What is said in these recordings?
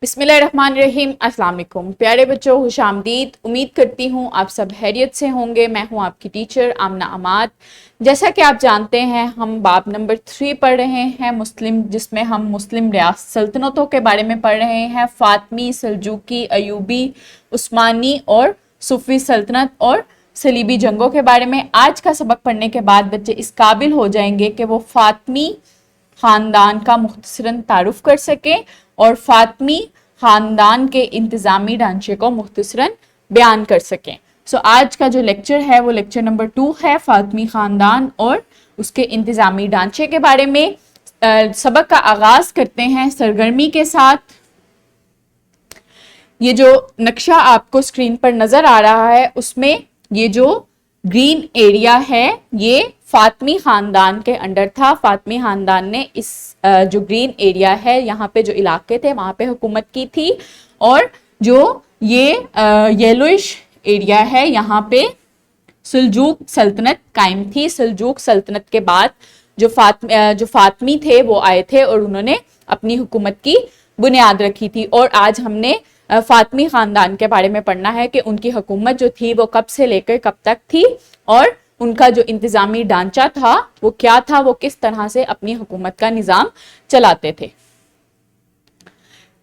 बिस्मिल्लाहिर्रहमानिर्रहीम। अस्सलाम वालेकुम प्यारे बच्चों, खुश आमदीद। उम्मीद करती हूँ आप सब खैरियत से होंगे। मैं हूँ आपकी टीचर आमना अमाद। जैसा कि आप जानते हैं, हम बाब नंबर 3 पढ़ रहे हैं मुस्लिम, जिसमें हम मुस्लिम रियासत सल्तनतों के बारे में पढ़ रहे हैं। फातमी, सल्जूकी, अयूबी, उस्मानी और सूफी सल्तनत और सलीबी जंगों के बारे में। आज का सबक पढ़ने के बाद बच्चे इस काबिल हो जाएंगे कि वो फातमी खानदान का मुख्तसरन तारुफ कर सकें और फातमी खानदान के इंतज़ामी ढांचे को मुख्तसरन बयान कर सकें। आज का जो लेक्चर है वो लेक्चर नंबर 2 है, फातमी खानदान और उसके इंतज़ामी ढांचे के बारे में। सबक का आगाज करते हैं सरगर्मी के साथ। ये जो नक्शा आपको स्क्रीन पर नजर आ रहा है, उसमें ये जो ग्रीन एरिया है ये फातमी खानदान के अंडर था। फातमी खानदान ने इस जो ग्रीन एरिया है, यहाँ पे जो इलाके थे वहां पे हुकूमत की थी। और जो ये येलोइश एरिया है, यहाँ पे सल्जूक सल्तनत कायम थी। सल्जूक सल्तनत के बाद जो फातमी थे वो आए थे और उन्होंने अपनी हुकूमत की बुनियाद रखी थी। और आज हमने फातमी खानदान के बारे में पढ़ना है कि उनकी हुकूमत जो थी वो कब से लेकर कब तक थी और उनका जो इंतजामी ढांचा था वो क्या था, वो किस तरह से अपनी हुकूमत का निजाम चलाते थे।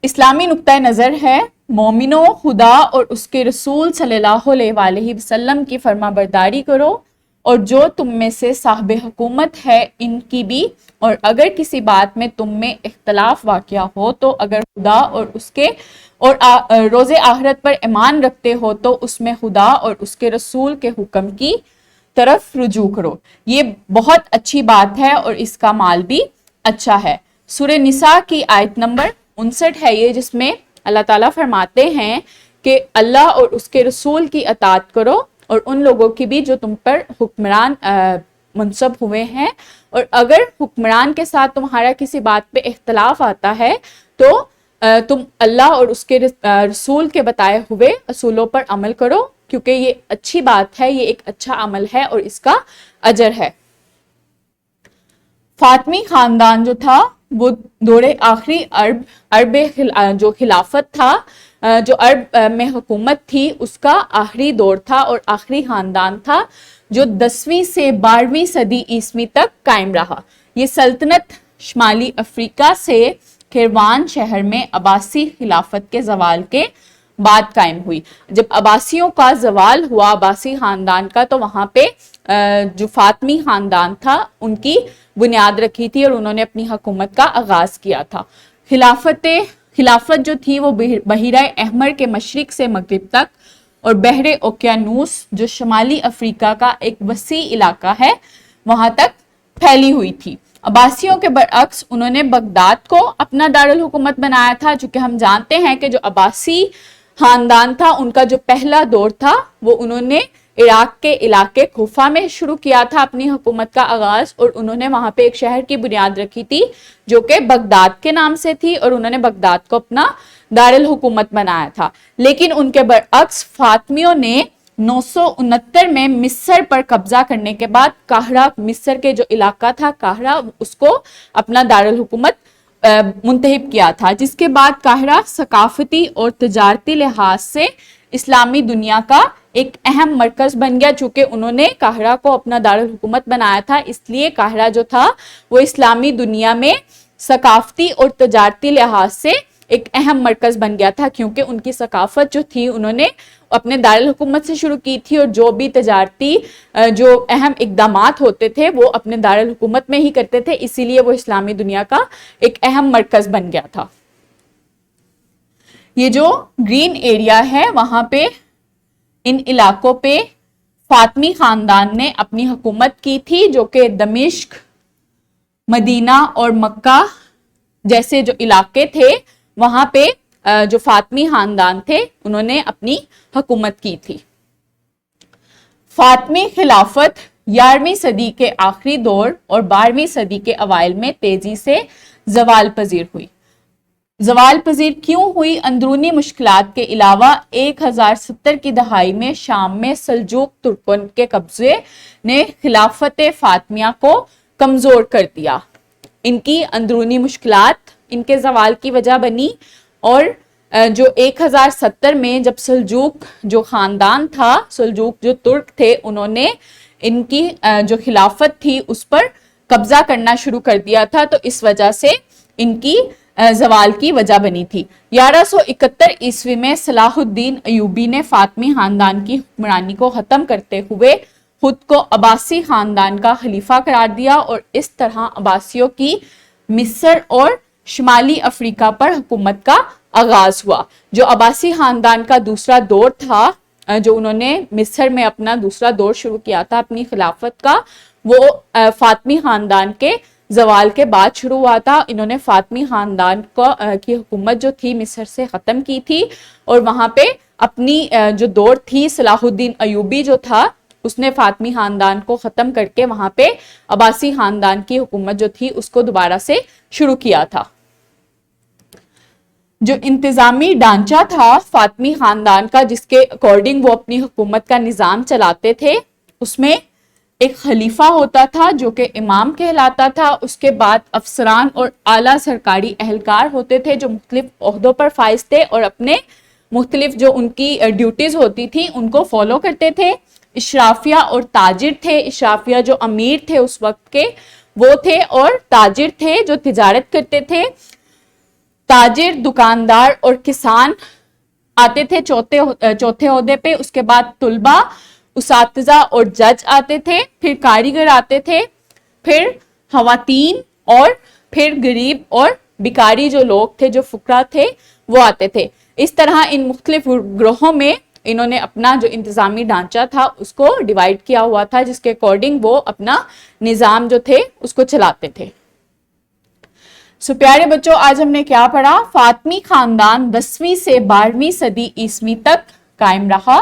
इस्लामी नुक्ता नजर है, मोमिनो खुदा और उसके रसूल सल्लल्लाहु अलैहि वसल्लम की फरमाबरदारी करो और जो तुम में से साहिब हुकूमत है इनकी भी। और अगर किसी बात में तुम में इख्तलाफ वाक़या हो तो अगर खुदा और उसके और रोज़े आखिरत पर ईमान रखते हो तो उसमें खुदा और उसके रसूल के हुक्म की तरफ रुजू करो। ये बहुत अच्छी बात है और इसका माल भी अच्छा है। सूरह निसा की आयत नंबर 59 है ये, जिसमें अल्लाह ताला फरमाते हैं कि अल्लाह और उसके रसूल की अताअत करो और उन लोगों की भी जो तुम पर हुक्मरान मुनसब हुए हैं। और अगर हुक्मरान के साथ तुम्हारा किसी बात पे इख्तलाफ आता है तो तुम अल्लाह और उसके रसूल के बताए हुए असूलों पर अमल करो, क्योंकि ये अच्छी बात है, ये एक अच्छा अमल है और इसका अजर है। फातमी खानदान जो था वो दौरे आखिरी अरब जो खिलाफत था, जो अरब में हुकूमत थी उसका आखिरी दौर था और आखिरी खानदान था जो 10वीं से 12वीं सदी ईस्वी तक कायम रहा। ये सल्तनत शुमाली अफ्रीका से किरवान शहर में अब्बासी खिलाफत के जवाल के बाद कायम हुई। जब अब्बासियों का जवाल हुआ अब्बासी खानदान का, तो वहां पे जो फातमी खानदान था उनकी बुनियाद रखी थी और उन्होंने अपनी हुकूमत का आगाज किया था। खिलाफत जो थी वो बहिरा अहमर के मशरिक से मगरिब तक और बहरे ओकियानूस जो शुमाली अफ्रीका का एक वसी इलाका है वहां तक फैली हुई थी। अब्बासियों के बरअक्स उन्होंने बगदाद को अपना दारुल हुकूमत बनाया था। चूंकि हम जानते हैं कि जो अब्बासी खानदान था उनका जो पहला दौर था वो उन्होंने इराक के इलाके खूफा में शुरू किया था अपनी हुकूमत का आगाज, और उन्होंने वहां पे एक शहर की बुनियाद रखी थी जो कि बगदाद के नाम से थी और उन्होंने बगदाद को अपना दारुल हुकूमत बनाया था। लेकिन उनके बरअक्स फातमियों ने 969 में मिस्र पर कब्जा करने के बाद काहरा, मिस्र के जो इलाका था काहरा, उसको अपना दारुल हुकूमत मुंतहिब किया था, जिसके बाद काहरा सकाफती और तजारती लिहाज से इस्लामी दुनिया का एक अहम मरकज बन गया। चूंकि उन्होंने काहरा को अपना दारुल हुकूमत बनाया था, इसलिए काहरा जो था वो इस्लामी दुनिया में सकाफती और तजारती लिहाज से एक अहम मरकज बन गया था, क्योंकि उनकी सकाफत जो थी उन्होंने अपने दारुल हुकूमत से शुरू की थी और जो भी तजारती जो अहम इकदामात होते थे वो अपने दारुल हुकूमत में ही करते थे, इसीलिए वो इस्लामी दुनिया का एक अहम मरकज बन गया था। ये जो ग्रीन एरिया है वहां पे इन इलाकों पे फातमी खानदान ने अपनी हुकूमत की थी, जो कि दमिश्क, मदीना और मक्का जैसे जो इलाके थे वहां पे जो फातमी खानदान थे उन्होंने अपनी हुकूमत की थी। फातमी खिलाफत 11वीं सदी के आखिरी दौर और 12वीं सदी के अवाइल में तेजी से जवाल पजीर हुई। जवाल पजीर क्यों हुई? अंदरूनी मुश्किलात के अलावा 1070 की दहाई में शाम में सल्जूक तुर्कों के कब्जे ने खिलाफत फातमिया को कमजोर कर दिया। इनकी अंदरूनी मुश्किलात इनके जवाल की वजह बनी और جو 1070 میں جب سلجوق جو خاندان تھا، سلجوق جو ترک تھے، انہوں نے ان کی جو خلافت تھی اس پر قبضہ کرنا شروع کر دیا تھا، تو اس وجہ سے ان کی زوال کی وجہ بنی تھی۔ 1171 عیسوی میں صلاح الدین ایوبی نے فاطمی خاندان کی حکمرانی کو ختم کرتے ہوئے خود کو عباسی خاندان کا خلیفہ قرار دیا، اور اس طرح عباسیوں کی مصر اور شمالی افریقہ پر حکومت کا آغاز ہوا۔ جو عباسی خاندان کا دوسرا دور تھا، جو انہوں نے مصر میں اپنا دوسرا دور شروع کیا تھا اپنی خلافت کا، وہ فاطمی خاندان کے زوال کے بعد شروع ہوا تھا۔ انہوں نے فاطمی خاندان کی حکومت جو تھی مصر سے ختم کی تھی، اور وہاں پہ اپنی جو دور تھی صلاح الدین ایوبی جو تھا، اس نے فاطمی خاندان کو ختم کر کے وہاں پہ عباسی خاندان کی حکومت جو تھی اس کو دوبارہ سے شروع کیا تھا۔ جو انتظامی ڈھانچہ تھا فاطمی خاندان کا، جس کے اکارڈنگ وہ اپنی حکومت کا نظام چلاتے تھے، اس میں ایک خلیفہ ہوتا تھا جو کہ امام کہلاتا تھا، اس کے بعد افسران اور اعلیٰ سرکاری اہلکار ہوتے تھے جو مختلف عہدوں پر فائز تھے اور اپنے مختلف جو ان کی ڈیوٹیز ہوتی تھی ان کو فالو کرتے تھے۔ اشرافیہ اور تاجر تھے، اشرافیہ جو امیر تھے اس وقت کے وہ تھے، اور تاجر تھے جو تجارت کرتے تھے۔ تاجر، دکاندار اور کسان آتے تھے چوتھے عہدے پہ، اس کے بعد طلبہ، اساتذہ اور جج آتے تھے، پھر کاریگر آتے تھے، پھر خواتین، اور پھر غریب اور بیکاری جو لوگ تھے، جو فقراء تھے، وہ آتے تھے۔ اس طرح ان مختلف گروہوں میں انہوں نے اپنا جو انتظامی ڈھانچہ تھا اس کو ڈیوائیڈ کیا ہوا تھا، جس کے اکارڈنگ وہ اپنا نظام جو تھے اس کو چلاتے تھے۔ سو پیارے بچوں، آج ہم نے کیا پڑھا؟ فاطمی خاندان 10ویں سے 12ویں صدی عیسوی تک قائم رہا۔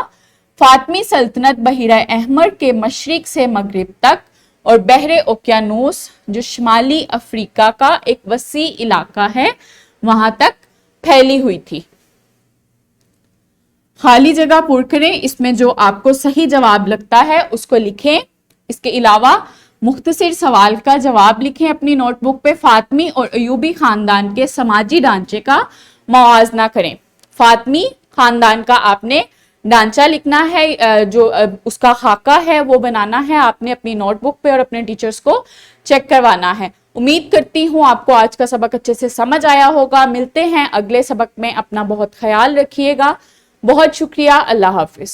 فاطمی سلطنت بحیرہ احمر کے مشرق سے مغرب تک اور بحر اوقیانوس جو شمالی افریقہ کا ایک وسیع علاقہ ہے وہاں تک پھیلی ہوئی تھی۔ خالی جگہ پر کریں، اس میں جو آپ کو صحیح جواب لگتا ہے اس کو لکھیں۔ اس کے علاوہ مختصر سوال کا جواب لکھیں اپنی نوٹ بک پہ۔ فاطمی اور ایوبی خاندان کے سماجی ڈھانچے کا موازنہ کریں۔ فاطمی خاندان کا آپ نے ڈھانچہ لکھنا ہے، جو اس کا خاکہ ہے وہ بنانا ہے آپ نے اپنی نوٹ بک پہ، اور اپنے ٹیچرز کو چیک کروانا ہے۔ امید کرتی ہوں آپ کو آج کا سبق اچھے سے سمجھ آیا ہوگا۔ ملتے ہیں اگلے سبق میں، اپنا بہت خیال رکھیے گا۔ بہت شکریہ، اللہ حافظ۔